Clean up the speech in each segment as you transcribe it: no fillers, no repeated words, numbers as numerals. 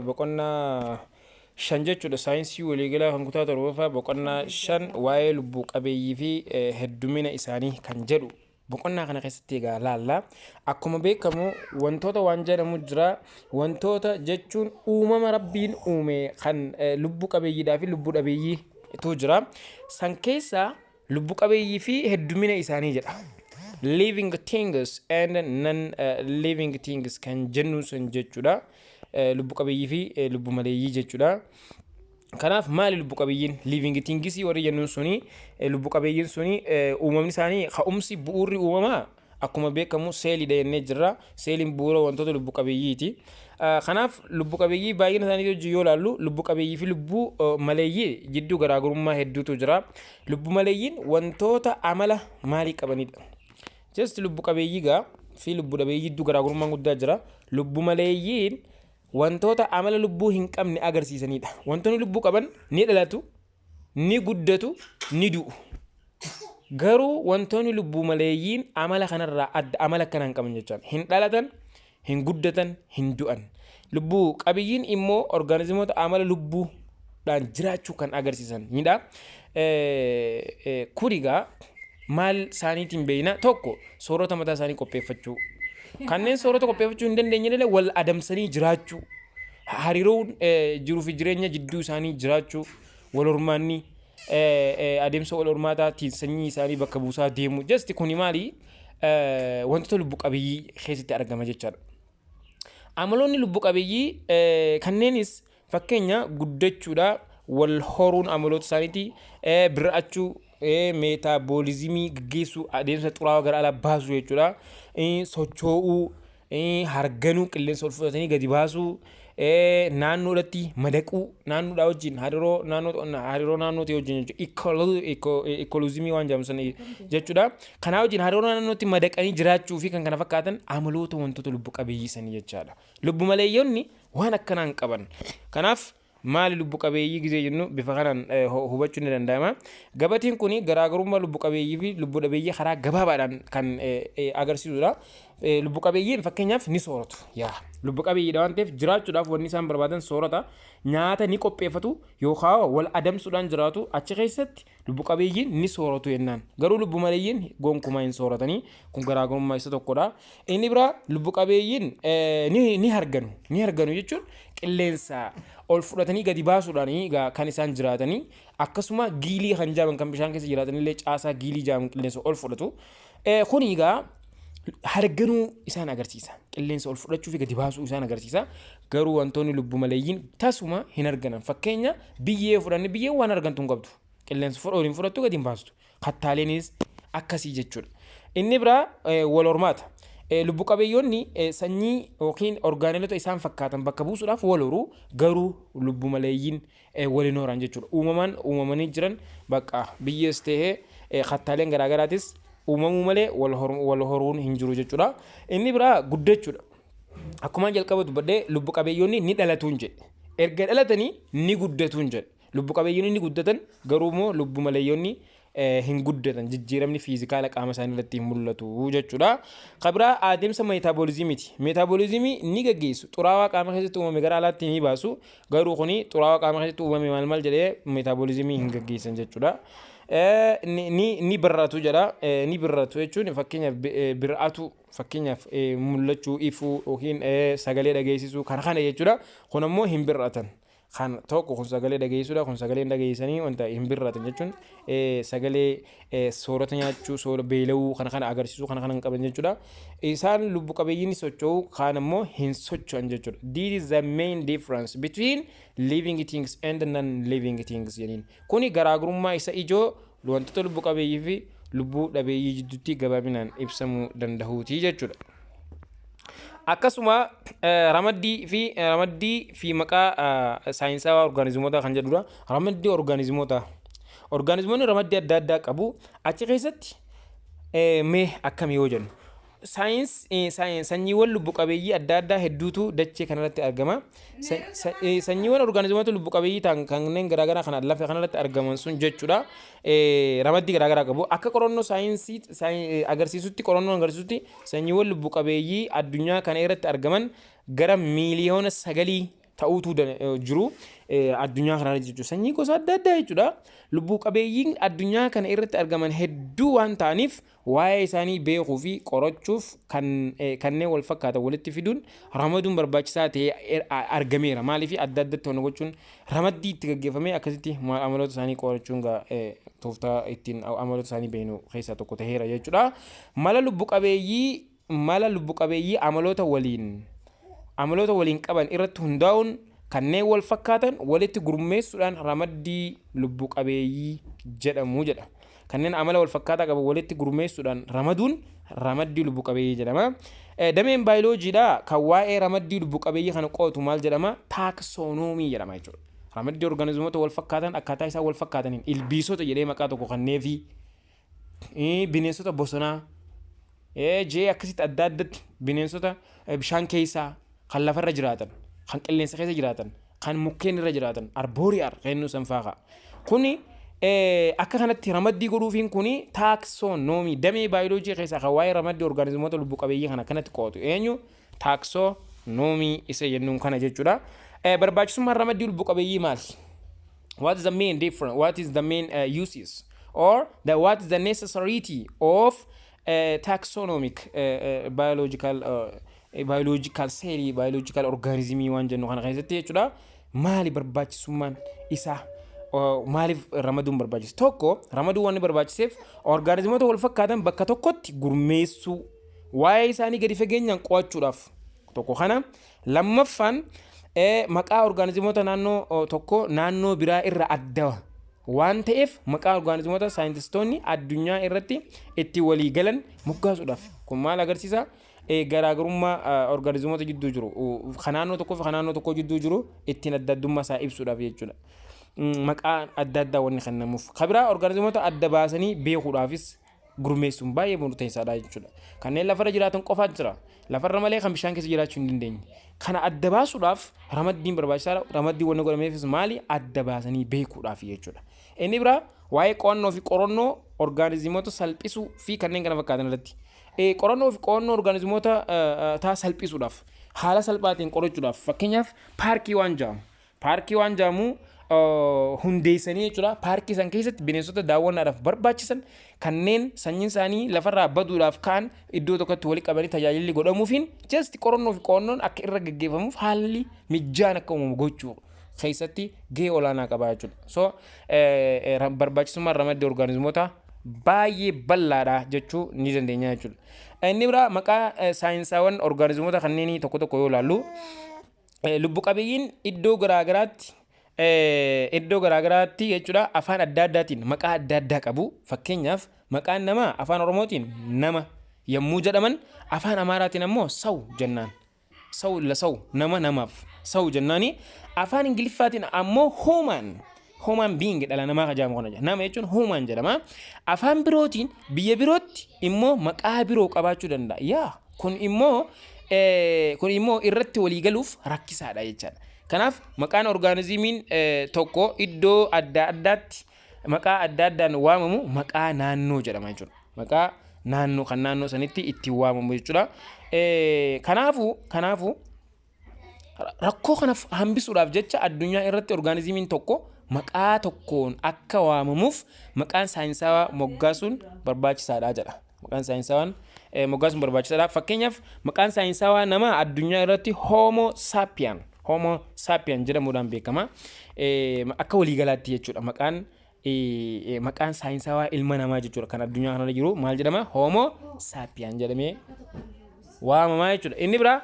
boqonnaa shan jechuudha saayinsii waliigalaa kan kutaa torbaffaa boqonnaa shan waa'ee lubbuu qabeeyyii fi heddumina isaanii kan jedhu boqonnaa kana keessatti egaa laalla. Akkuma beekamu wantoota waan jedhamu jira. Wantoota jechuun uumama rabbiin uume kan lubbuu qabeeyyiidhaa fi lubbuu dhabeeyyiitu jira. San keessaa lubbuu qabeeyyii fi heddumina isaanii jedha. Living things and non living things kan jennu sun jechuudha. Lubbuu qabeeyyii fi lubbuu maleeyyii jechuudha. Kanaaf maali lubbuu qabeeyyiin living things warri jennuun suni lubbuu qabeeyyiin suni uumamni isaanii ka'umsi bu'uurri uumamaa akkuma beekamu seeliidha jennee jirra. Seeliin bu'uura wantoota lubbuu qabeeyyiiti. Kanaaf lubbuu qabeeyyii baay'ina isaanii hojii yoo ilaallu lubbuu qabeeyyii fi lubbuu maleeyyii jidduu garaagarummaa hedduutu jira. Lubbuu maleeyyiin wantoota amala maalii qabanidha? Just lubbuu qabeeyyii fi lubbuu dhabeeyyii jidduu garaagarummaan guddaa jira. Lubbuu maleeyyiin wantoota amala lubbuu hin qabne agarsiisanidha. Wantoonni lubbuu qaban ni dhalatu, ni guddatu, ni du'u. Garuu wantoonni lubbuu maleeyyiin amala kanarraa adda amala akkana hin qaban jechaan hin dhalatan, hin guddatan, hin du'an. Lubbuu qabeeyyiin immoo orgaanizimoota amala lubbuudhaan jiraachuu kan agarsiisanidha. Kurigaa maal isaaniitiin beeyna tokko soorata mataa isaanii qopheeffachuu. Kanneen soorata qopheeffachuu hin dandeenye wal adamsanii jiraachuu. Hariiroon jiruu fi jireenya jidduu isaanii jiraachuu. Wal hormaanni adeemsa wal hormaataatiin sanyii isaanii bakka buusaa deemu. Jasti kuni maali? Wantoota lubbuu qabeeyyii keessatti argama jechaadha. Amaloonni lubbuu qabeeyyii kanneenis fakkeenya guddachuudha. Wal horuun amaloota isaaniiti. Bir'achuu. Meetaboolizimii gaggeessuu adeemsa xuraawaa gara alaa baasuu jechuudha. Socho'uu, harganuu, qilleensa ol fudhatanii gadi baasuu, naannoodhaatti madaquu, naannoodhaa wajjin hariiroo naannootii wajjin ikoloozimii waan jedhamu jechuudha. Kanaa wajjin hariiroo naannootti madaqanii jiraachuu fi kan kana fakkaatan amaloota wantoota lubbuu qabeeyyii sanii jechaadha. Lubbuu maleeyyoonni waan akkanaan qaban. Kanaaf maali lubbuu qabeeyyii gizee jennu bifa kanaan hubachuun ni danda'ama. Gabatiin kun garaagarummaa lubbuu qabeeyyii fi lubbuu dhabeeyyii karaa gabaabaadhaan kan agarsiisudha. Lubbuu qabeeyyiin fakkeenyaaf ni sooratu. Lubbuu qabeeyyiidha waan ta'eef jiraachuudhaaf wanni isaan barbaadan soorata. Nyaata ni qopheeffatu yookaan wal adamsuudhaan jiraatu. Achi keessatti lubbuu qabeeyyiin ni sooratu jennaan. Garuu lubbuu maleeyyiin gonkumaa hin sooratanii. Kun garaagarummaa isa tokkodha. Inni biraa lubbuu qabeeyyiin ni harganu. Ni harganu jechuun qilleensa ol fudhatanii gadi baasuudhaan kan isaan jiraatanii akkasuma giilii kan jaaban kan bishaan keessa jiraatanillee caasaa giilii jaaban qilleensa ol fudhatu. Kun egaa harganuu isaan agarsiisa. Qilleensa ol fudhachuu fi gadi baasuu isaan agarsiisa. Garuu wantoonni lubbuu maleeyyiin tasuma hin arganan. Fakkeenya biyyee fudhanne biyyee waan argantu hin qabdu. Qilleensa ol hin fudhattu gadi hin baastu. Kattaaleenis akkasii jechuudha. Inni biraa wal hormaata. Lubbuu qabeeyyoonni sanyii yookiin orgaanelota isaan fakkaatan bakka buusuudhaaf wal horuu garuu lubbuu maleeyyiin waliin horan jechuudha. Uumamanii jiran bakka biyyees ta'ee kattaaleen garaagaraatis uumamuu malee wal horuun hin jiru jechuudha. Inni biraa guddachuudha. Akkuma jalqaba dubbadhee lubbuu qabeeyyoonni ni dhalatuun jedhe. Erga dhalatanii ni guddatuun jedhe. Lubbuu qabeeyyoonni ni guddatan garuu immoo lubbuu maleeyyoonni hin guddatan jijjiiramni fiizikaala qaama isaanii irratti hin mul'atu jechuudha. Kabiraa adeemsa meetaboolizimiiti. Meetaboolizimii ni gaggeessu. Xuraawaa qaama keessatti uumame gara alaatti ni baasu. Garuu kuni xuraawaa qaama keessatti uumame maal jedhee meetaboolizimii hin gaggeessan jechuudha. Ni birratu jedha. Ni birratu jechuun fakkeenyaaf bir'atu fakkeenyaaf mul'achuu ifuu yookiin sagalee dhageessisuu kana jechuudha. Kun ammoo hin bir'atan. Kan tokko kun sagalee dhageessudha. Kun sagalee dhageessanii wanta hin birratan jechuun sagalee soorata nyaachuu, soorata beela'uu kana agarsiisuu kana hin qaban jechuudha. Isaan lubbuu qabeeyyiin socho'uu kaan ammoo hin socho'an jechuudha. This is the main difference between living things and non-living things jedhaniin. Kuni garaagarummaa isa ijoo wantoota lubbuu qabeeyyii fi lubbuu dhabeeyyii jidduutti gabaabinaan ibsamuu danda'uuti jechuudha. Akkasuma ramaddii fi maqaa saayinsawaa orgaanizimoota kan jedhudha. Ramaddii orgaanizimoonni ramaddii adda addaa qabu. Achi keessatti mee akkamii yoo jennu sanyiiwwan lubbuu qabeeyyii adda addaa hedduutu dachee kanarratti argama. Sanyiiwwan orgaanizimoota lubbuu qabeeyyii ta'an kanneen garaagaraa kan lafa kanarratti argaman sun jechuudha. Ramaddii garaagaraa qabu. Akka qorannoo saayinsii agarsiisutti sanyiiwwan lubbuu qabeeyyii addunyaa kana irratti argaman gara miiliyoona 9 ta'uutu jiru addunyaa kanarra jechuudha. Sanyii gosa adda addaa jechuudha. Lubbuu qabeeyyiin addunyaa kana irratti argaman hedduu waan ta'aniif waa'ee isaanii beekuu fi qorachuuf kanneen wal fakkaatan walitti fiduun ramaduun barbaachisaa ta'ee argameera. Maaliif adda addatti hojii gochuun ramaddii itti gaggeeffamee akkasitti amaloota isaanii qorachuun tooftaa ittiin amaloota isaanii beeknu keessaa tokko ta'eera jechuudha. Mala lubbu qabeeyyii amaloota waliin qaban irratti hundaa'uun kanneen wal fakkaatan walitti gurmeessuudhaan ramaddii lubbu qabeeyyii jedhamu jedha. Kanneen amala wal fakkaataa qaban walitti gurmeessuudhaan ramaduun ramaddii lubbu qabeeyyii jedhama. Dameen baayoloojiidhaa kan waa'ee ramaddii lubbu qabeeyyii kana qo'atu maal jedhama? Taaksonoomii jedhama jechuudha. Ramaddii organizimoota wal fakkaatan akkaataa isaan wal fakkaataniin ilbiisota jedhee maqaa tokko kanneefi bineensota bosonaa jee akkasitti adda addatti bineensota bishaan keessaa kan lafarra jiraatan kan qilleensa keessa jiraatan kan mukkeen irra jiraatan arbooriyaar kennu sanfaaqa kuni akka kanatti ramaddii godhuufiin kuni taaksonoomii damee baayoloojii keessaa kan waa'ee ramaddii organizimoota lubbu qabeeyyii kana kanatti qo'atu eenyu taaksonoomii isa jennuun kana jechuudha. Barbaachisummaan ramaddii lubbu qabeeyyii maal? What is the main difference? What is the main uses? Or what is the necessity of taxonomic biological cell biological organism waan jennu kana keessatti jechuudha. Maali barbaachisummaan isaa? Maaliif ramaduun barbaachisa? Tokko ramaduun waan barbaachiseef organizimoota wal fakkaatan bakka tokkotti gurmeessuu waa'ee isaanii gadi fageenyaan qo'achuudhaaf tokko kana. Lammaffaan maqaa organizimoota naannoo tokko naannoo biraa irra adda waan ta'eef maqaa organizimoota saayintistoonni addunyaa irratti itti walii galan moggaasuudhaaf. Kun maal agarsiisa? Garaagarummaa organizimoota jidduu jiru kan naannoo tokkoo fi kan naannoo tokkoo jidduu jiru ittiin adda addummaa isaa ibsuudhaaf jechuudha. Maqaa adda addaa wanni kennamuuf. Kabiraa organizimoota adda baasanii beekuudhaafis gurmeessuun baay'ee murteessaadha jechuudha. Kanneen lafarra jiraatan qofaatu jira. Lafarra malee kan bishaan keessa jiraachuu hin dandeenye. Kana adda baasuudhaaf ramaddiin barbaachisaadha. Ramaddiin wanni godhameefis maali? Adda baasanii beekuudhaaf jechuudha. Inni biraa waa'ee qo'annoo fi qorannoo organizimoota salphisuu fi kanneen kana fakkaatan irratti. Qorannoo fi qo'annoo organizimoota salphisuudhaaf haala salphaatiin qorachuudhaaf fakkeenyaaf paarkii waan jedhamu hundeessanii jechuudha. Paarkii san keessatti bineensota daawwannaadhaaf barbaachisan kanneen sanyiin isaanii lafarraa baduudhaaf kaan iddoo tokkotti walitti qabanii tajaajilli godhamuufiin just qorannoo fi qo'annoon akka irra gaggeeffamuuf haalli mijaan akka uumamu gochuu keessatti gahee olaanaa qaba jechuudha. So barbaachisummaan ramaddii organizimoota baay'ee bal'aadha jechuu ni dandeenya jechuudha. Inni biraa maqaa saayinsaawwan organizimoota kanneen tokko tokko yoo ilaallu lubbu qabeeyyiin iddoo garaagaraatti jechuudha afaan adda addaatiin maqaa adda addaa qabu. Fakkeenyaaf maqaan namaa afaan oromootiin nama yommuu jedhaman afaan amaaraatiin ammoo saw jennaan. Saw nama namaaf saw jennaani. Afaan ingiliffaatiin ammoo human being dhala namaa kajaa'amu kana jedha. Nama jechuun human jedhama. Afaan birootiin biyya birootti immoo maqaa biroo qabaachuu danda'a. Kun immoo irratti waliigaluuf rakkisaadha jechaadha. Kanaaf maqaan organizimiin tokko iddoo adda addaatti maqaa adda addaan waamamu maqaa naannoo jedhama jechuudha. Maqaa naannoo kan naannoo sanitti itti waamamu jechuudha. Kanaafuu rakkoo kanaaf hambisuudhaaf jecha addunyaa irratti organizimiin tokko maqaa tokkoon akka waamamuuf maqaan saayinsaawaa moggaasuun barbaachisaadha jedha. Maqaan saayinsaawaan moggaasuun barbaachisaadha. Fakkeenyaaf maqaan saayinsaawaa namaa addunyaa irratti Homo sapien jedhamuudhaan beekama. Akka waliigalaatti jechuudha. Maqaan saayinsaawaa ilma namaa jechuudha. Kan addunyaa kanarra jiru maal jedhama? Homo sapien jedhamee waamamaa jechuudha. Inni biraa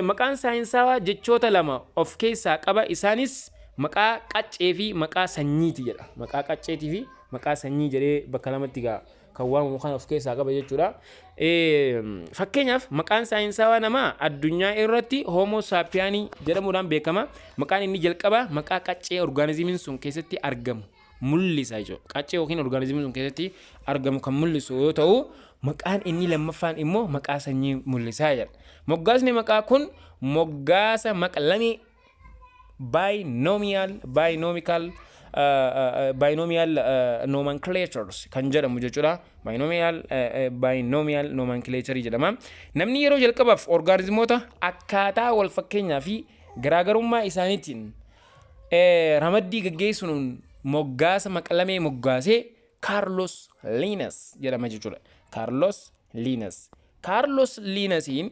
maqaan saayinsaawaa jechoota lama of keessaa qaba. Isaanis maqaa qaccee fi maqaa sanyiiti jedha. Maqaa qacceetii fi maqaa sanyii jedhee bakka lamatti kan waamamu kan of keessaa qaba jechuudha. Fakkeenyaaf maqaan saayinsaawaa namaa addunyaa irratti Homo sapiens jedhamuudhaan beekama. Maqaan inni jalqaba maqaa qaccee organizimiin sun keessatti argamu mul'isa jechuudha. Qaccee yookiin organizimiin sun keessatti argamu kan mul'isu yoo ta'u, maqaan inni lammaffaan immoo maqaa sanyii mul'isaa jedha. Moggaasni maqaa kun moggaasa maqlamii binomial binomial nomenclatures kan jedhamu jechuudha. Binomial nomenclature jedhama. Namni yeroo jalqabaaf orgaanizimoota akkaataa wal fakkeenyaa fi garaagarummaa isaaniitiin ramaddii gaggeessuun moggaasa maqalamee moggaasee Carlos Linnaeus jedhama jechuudha. Carlos Linnaeusiin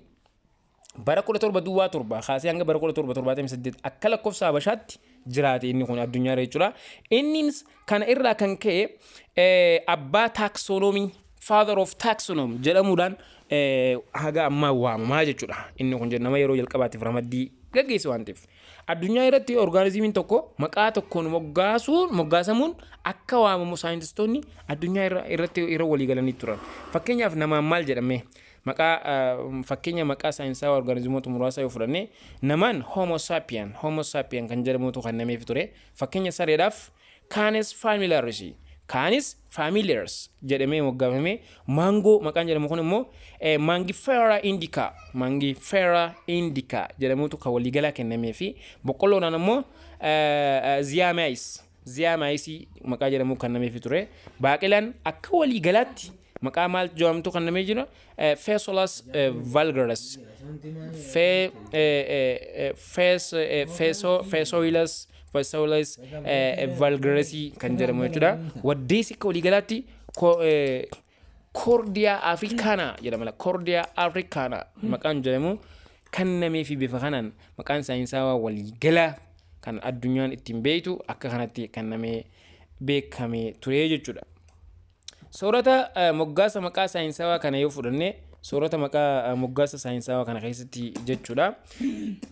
bara 17 kaasee hanga bara 1778 akka lakkoofsa Habashaatti jiraate inni kun addunyaa irra jechuudha. Innis kana irraa kan ka'e abbaa taaksonomii father of taxonomy jedhamuudhaan haga ammaa waamamaa jechuudha. Inni kun nama yeroo jalqabaatiif ramaddii gaggeesse waan ta'eef. Addunyaa irratti orgaanizimiin tokko maqaa tokkoon moggaasamuun akka waamamu saayintistoonni addunyaa irratti yeroo walii galanii turan. Fakkeenyaaf namaan maal jedhame maqaa fakkeenya maqaa saayinsaa orgaanizimoota muraasa yoo fudhanne namaan homo sapien kan jedhamutu kan nameef ture. Fakkeenya sareedhaaf Canis familiaris jedhamee moggaafame. Mango maqaan jedhamu kun immoo Mangifera indica jedhamutu kan waliigalaa kennamee fi boqqolloodhaan immoo Ziamais maqaa jedhamu kan nameef ture. Baaqelaan akka waliigalaatti maqaa maal jedhamtu kan namee jira Phaseolus vulgaris Phaseolus vulgaris kan jedhamu jechuudha. Waddeessi akka waliigalaatti Cordia africana jedhama. Cordia africana maqaan jedhamu kan namee fi bifa kanaan maqaan saayinsaawaa waliigalaa kan addunyaan ittiin beektu akka kanatti kan namee beekame ture jechuudha. Soorata moggaasa maqaa saayinsaawaa kana yoo fudhanne soorata maqaa moggaasa saayinsaawaa kana keessatti jechuudha.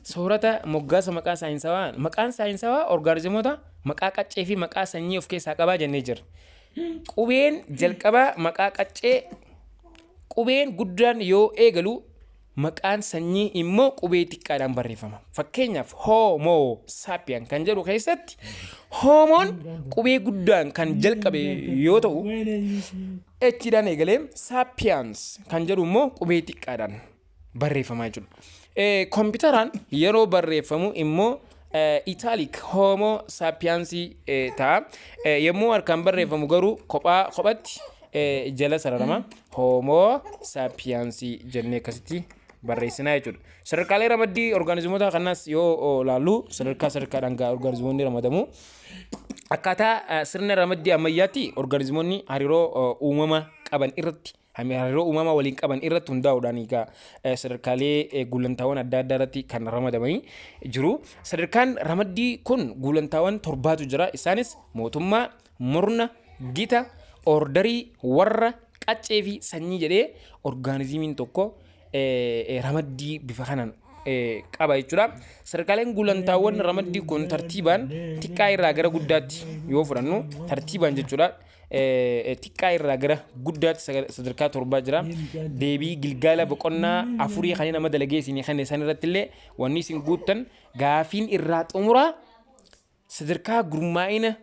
Soorata moggaasa maqaa saayinsaawaa maqaan saayinsaawaa orgaanizimoota maqaa qaccee fi maqaa sanyii of keessaa qabaa jennee jira. Qubeen jalqabaa maqaa qaccee qubeen guddaan yoo eegalu maqaan sanyii immoo qubee xiqqaadhaan barreeffama. Fakkeenyaaf homo sapien kan jedhu keessatti homoon qubee guddaan kan jalqabe yoo ta'u echiidhaan eegalee sapiens kan jedhu immoo qubee xiqqaadhaan barreeffamaa jechuudha. Kompiitaraan yeroo barreeffamu immoo italic homo sapiens ta'a. Yommuu harkaan barreeffamu garuu kophatti jala sararama homo sapiens jennee akkasitti barreessinaa jechuudha. Sadarkaalee ramaddii orgaanizimoota kanaas yoo laallu sadarkaadhaan orgaanizimoonni ramadamu. Akkaataa sirna ramaddii ammayyaatti orgaanizimoonni hariiroo uumama qaban irratti hariiroo uumama waliin qaban irratti hundaa'uudhaan sadarkaalee gulantaawwan adda addaa irratti kan ramadamanii jiru. Sadarkaan ramaddii kun gulantaawwan 7tu jira. Isaanis mootummaa, murna, gita, ordarii, warra, qaccee fi sanyii jedhee orgaanizimiin tokko ramaddii bifa kanaan qaba jechuudha. Sadarkaaleen gulantaawwan ramaddii kun tartiibaan xiqqaa irraa gara guddaatti yoo fudhannu tartiibaan jechuudha. Xiqqaa irraa gara guddaatti sadarkaa 7 jira. Deebii gilgaala boqonnaa 4 kan nama dalageessanii kan isaan irratti illee wanni isin guuttan gaafiin irraa xumuraa sadarkaa gurmaa'ina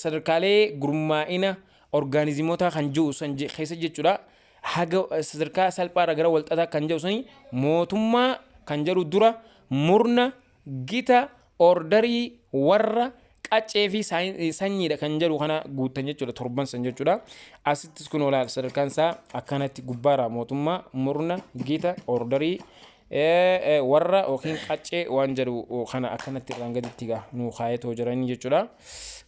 sadarkaalee gurmaa'ina orgaanizimoota kan jiru san keessa jechuudha. Haga sadarkaa salphaarra gara walxaxaa kan jiru sanii mootummaa kan jedhu dura murna, gita, ordarii, warra, qaccee fi sanyiidha kan jedhu kana guutan jechuudha. 7 san jechuudha. Asittis kun olaal sadarkaan isaa akkanatti gubbaarraa mootummaa, murna, gita, ordarii, warra yookiin qaccee waan jedhu kana akkanatti irraan gaditti nu kaayatoo jiranii jechuudha.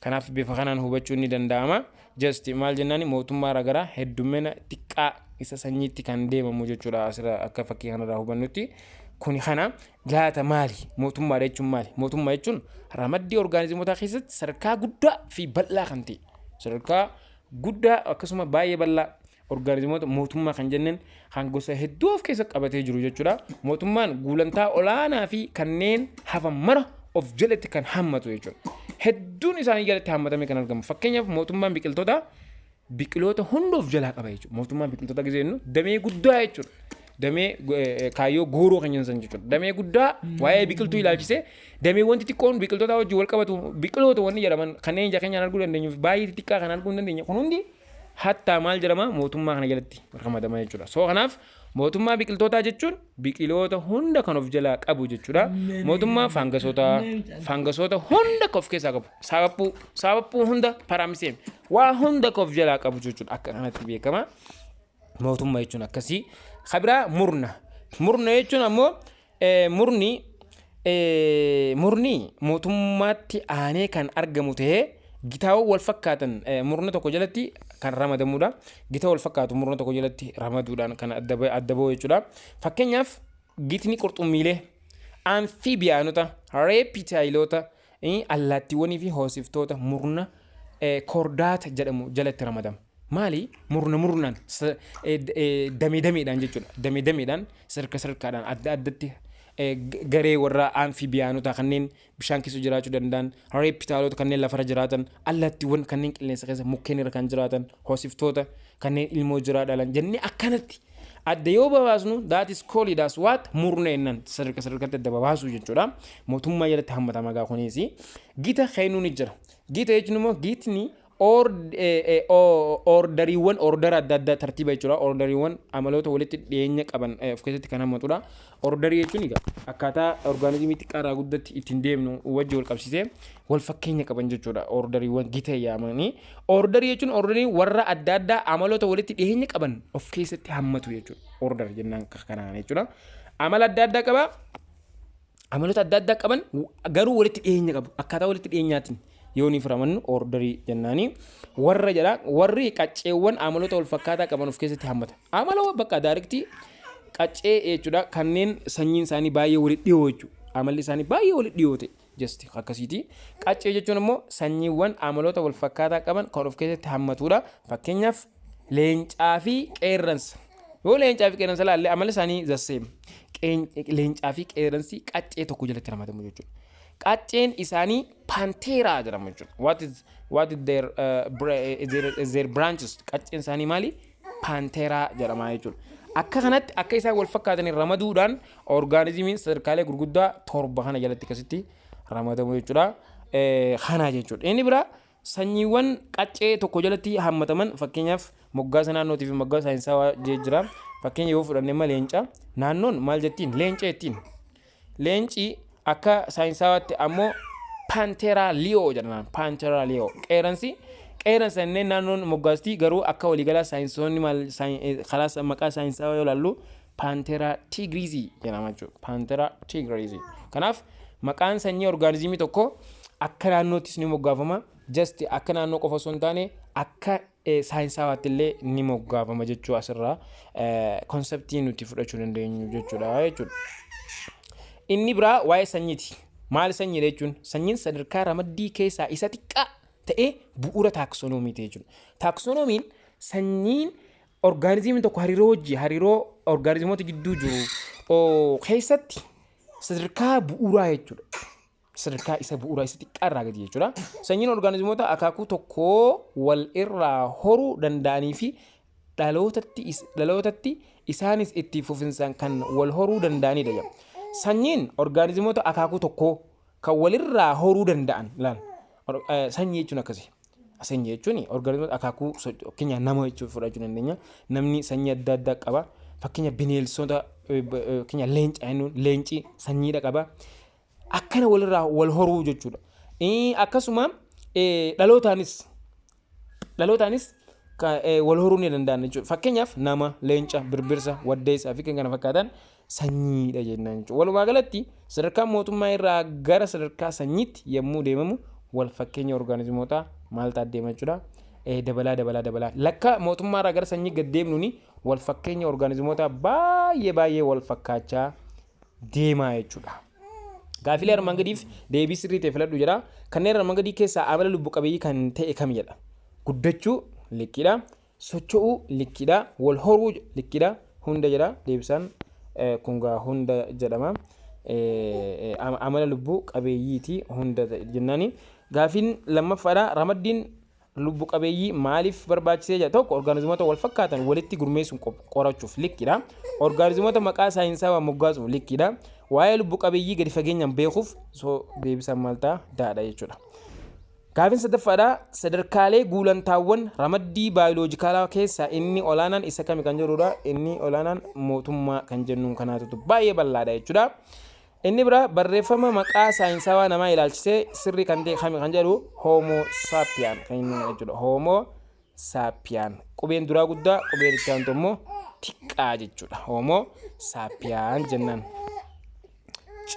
Kanaaf bifa kanaan hubachuun ni danda'ama. Just maal jennaani mootummaa irraa gara heddumina xiqqaa isa sanyiitti kan deemamu jechuudha. Asirra akka fakkii kanarraa hubannutti kuni kana laata maali? Mootummaa jechuun maali? Mootummaa jechuun ramaddii orgaanizimoota keessatti sadarkaa guddaa fi bal'aa kan ta'e. Sadarkaa guddaa akkasuma baay'ee bal'aa orgaanizimoota mootummaa kan jenneen kan gosa hedduu of keessa qabatee jiru jechuudha. Mootummaan gulantaa olaanaa fi kanneen hafan mara of jalatti kan hammatu jechuudha. Hedduun isaanii jalatti hammatame kan argamu. Fakkeenyaaf mootummaan biqiloota hunda of jalaa qaba jechuudha. Mootummaan biqiloota gizeenu damee guddaa jechuudha. Damee kaayyoo gooroo kan jennan jechuudha. Damee guddaa waa'ee biqiltuu ilaalchisee damee wanti xiqqoon biqiltoota wajjin wal qabatu biqiloota wanni jedhaman kanneen ija keenyaan arguu dandeenyu fi baay'ee xixiqqaa kan arguu dandeenya. Kun hundi hattaa maal jedhama mootummaa kana jalatti ramadama jechuudha. So kanaaf mootummaa biqiltootaa jechuun biqiloota hunda kan of jalaa qabu jechuudha. Mootummaa fangasoota hunda kan of keessaa qabu. Sabaphuu hunda paraamiseem waa hunda kan of jalaa qabu jechuudha. Akka kanatti beekama. Mootummaa jechuun akkasii. Kabiraa murna jechuun ammoo murni mootummaatti aanee kan argamu ta'ee gitaawwan wal fakkaatan murna tokko jalatti kan ramadamudha. Gitaa wal fakkaatu murna tokko jalatti ramaduudhaan kan adda ba'u jechuudha. Fakkeenyaaf gitni qurxummiilee, amfiibiyaanota, reeptaayiloota, allaattiiwwanii fi hoosiftoota murna kordaata jedhamu jalatti ramadama. Maali murnaan dameedhaan jechuudha. Dameedhaan sadarkaadhaan adda addatti garee warra amfiibiyaanota kanneen bishaan keessa jiraachuu danda'an, reeptaalota kanneen lafarra jiraatan, allaattiiwwan kanneen qilleensa keessa mukkeen irra kan jiraatan, hoosiftoota kanneen ilmoo jiraa dhalan jennee akkanatti adda yoo babaasnu that is called as what murneennan sadarkatti adda babaasu jechuudha. Mootummaa jalatti hammatama gaa kunis gita kennuu ni jira. Gita jechuun immoo gitni orderiiwwan ordera adda addaa tartiiba jechuudha. Orderiiwwan amaloota walitti dhiyeenya qaban of keessatti kan hammatudha. Orderii jechuun egaa akkaataa orgaanizimii xiqqaarraa guddatti ittiin deemnu wajji wal qabsiisee wal fakkeenya qaban jechuudha. Orderiiwwan gita yaamanii. Orderii jechuun orderii warra adda addaa amaloota walitti dhiyeenya qaban of keessatti hammatu jechuudha. Order jennaan kanaan jechuudha. Amala adda addaa qaba. Amaloota adda addaa qaban garuu walitti dhiyeenya qabu. Akkaataa walitti dhiyeenyaatiin yooni firamannu orderii jennaani. Warri qacceewwan amaloota wal fakkaataa qaban of keessatti hammata. Amala bakka daariktii qaccee jechuudha kanneen sanyiin isaanii baay'ee walitti dhiyoo jechuudha. Amalli isaanii baay'ee walitti dhiyoo ta'e just akkasiiti. Qaccee jechuun immoo sanyiiwwan amaloota wal fakkaataa qaban kan of keessatti hammatudha. Fakkeenyaaf leencaa fi qeerransa. Yoo leencaa fi qeerransa ilaalle amalli isaanii zasseem. Leencaa fi qeerransi qaccee tokko jalatti ramadamu jechuudha. Qacceen isaanii panteeraa jedhama jechuudha. What is their branches? Qacceen isaanii maali? Panteeraa jedhama jechuudha. Akka kanatti akka isaan wal fakkaatan ramaduudhaan orgaanizimiin sadarkaalee gurguddaa torba kana jalatti akkasitti ramadamu jechuudha. Kana jechuudha. Inni biraa sanyiiwwan qaccee tokko jalatti hammataman fakkeenyaaf moggaasa naannootii fi moggaasa saayinsawaa jira. Fakkeenya yoo fudhanne leenca naannoon maal jettiin? Leenca jettiin. Leenci akka saayinsawaatti ammoo panteeraa liyoo jedhama. Panteeraa liyoo. Qeerransa inneen naannoon moggaastii garuu akka waliigalaa saayinsoonni karaa maqaa saayinsawaa yoo ilaallu panteeraa tigriizii jedhama jechuudha. Panteeraa tigriizii. Kanaaf maqaan sanyii orgaanizimii tokko akka naannoottis ni moggaafama. Just akka naannoo qofa osoo hin taane akka saayinsawaatti illee ni moggaafama jechuu asirraa konseptii nuti fudhachuu dandeenyu jechuudha. Inni biraa waa'ee sanyiiti. Maal sanyii jechuun? Sanyiin sadarkaa ramaddii keessaa isa xiqqaa ta'ee bu'uura taaksonoomii ta'e jechuudha. Taaksonomiin sanyiin orgaanizimii tokko hariiroo orgaanizimoota gidduu jiru keessatti sadarkaa bu'uuraa jechuudha. Sadarkaa isa bu'uuraa isa xiqqaa irraa gadi jechuudha. Sanyiin orgaanizimoota akaakuu tokkoo wal irraa horuu danda'anii fi dhalootatti isaanis itti fufinsaan kan wal horuu danda'anidha. Sanyiin orgaanizimoota akaakuu tokkoo kan walirraa horuu danda'an sanyii jechuun akkasii. Sanyii jechuun orgaanizimoota akaakuu fakkeenya nama jechuun fudhachuu dandeenya. Namni sanyii adda addaa qaba. Fakkeenya bineensota fakkeenya leenci sanyiidha qaba. Akkana walirraa wal horuu jechuudha. Akkasuma dhalootaanis wal horuu ni danda'an jechuudha. Fakkeenyaaf nama, leenca, birbirsa, waddeessa fi kan kana fakkaatan sanyiidha jennaan jechuudha. Walumaa galatti sadarkaa mootummaa irraa gara sadarkaa sanyiitti yommuu deemamu wal fakkeenya orgaanizimoota maal ta'a deema jechuudha. Dabalaa. Lakka mootummaa irraa gara sanyii gad deemnuuni wal fakkeenya orgaanizimoota baay'ee wal fakkaachaa deemaa jechuudha. Gaafilee armaan gadiif deebii sirrii ta'e filadhu jedha. Kanneen armaan gadii keessaa amala lubbu qabeeyyii kan ta'e kam jedha? Guddachuu likkidha. Socho'uu likkidha. Wal horuu likkidha. Hunda jedha. Deebisaan kun gaa hunda jedhama. Amala lubbu qabeeyyiiti hunda jennaani. Gaafiin lammaffaadha. Ramaddiin lubbu qabeeyyii maaliif barbaachisee jedha? Tokko orgaanizimoota wal fakkaatan walitti gurmeessuun qorachuuf likkidha. Orgaanizimoota maqaa saayinsawaa moggaasuuf likkidha. Waa'ee lubbu qabeeyyii gadi fageenyaan beekuuf deebisaan maal ta'a? Daadha jechuudha. Gaafin sadaffadha sadarkaalee guulantaawwan ramaddii baayoloojikaalaa keessaa inni olaanaan isa kami kan jedhudha. Inni olaanaan mootummaa kan jennuun kanaatu baay'ee bal'aadha jechuudha. Inni bira barreeffama maqaa saayinsawaa namaa ilaalchisee sirrii kan ta'e kami kan jedhu Homo sapien kan inni jechuudha. Homo sapien qubeen duraa guddaa qubeen itti aantu immoo xiqqaa jechuudha. Homo sapien jennaan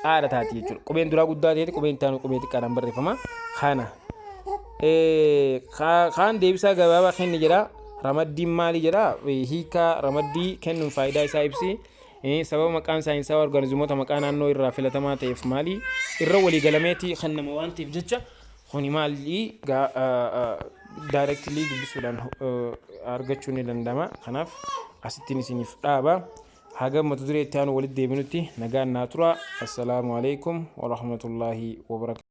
caala taati jechuudha. Qubeen duraa guddaa ta'e qubeen itti aanu qubee xiqqaadhaan barreeffama kana. Kaan deebisaa gabaabaa kenni jedha. Ramaddiin maali jedha? Hiikaa ramaddii kennuun faayidaa isaa ibsi. Sababa maqaan saayinsaa organizimoota maqaa naannoo irraa filatamaa ta'eef maali? Irra walii galameetii kennama waan ta'eef jecha kuni maali directly dubbisuudhaan argachuu ni danda'ama. Kanaaf asittiin isiniif dhaaba. Haga mata duree itti aanu walitti deebinutti nagaan naa tura. Assalaamu alaikum wa rahmatullahi wa barakatuh.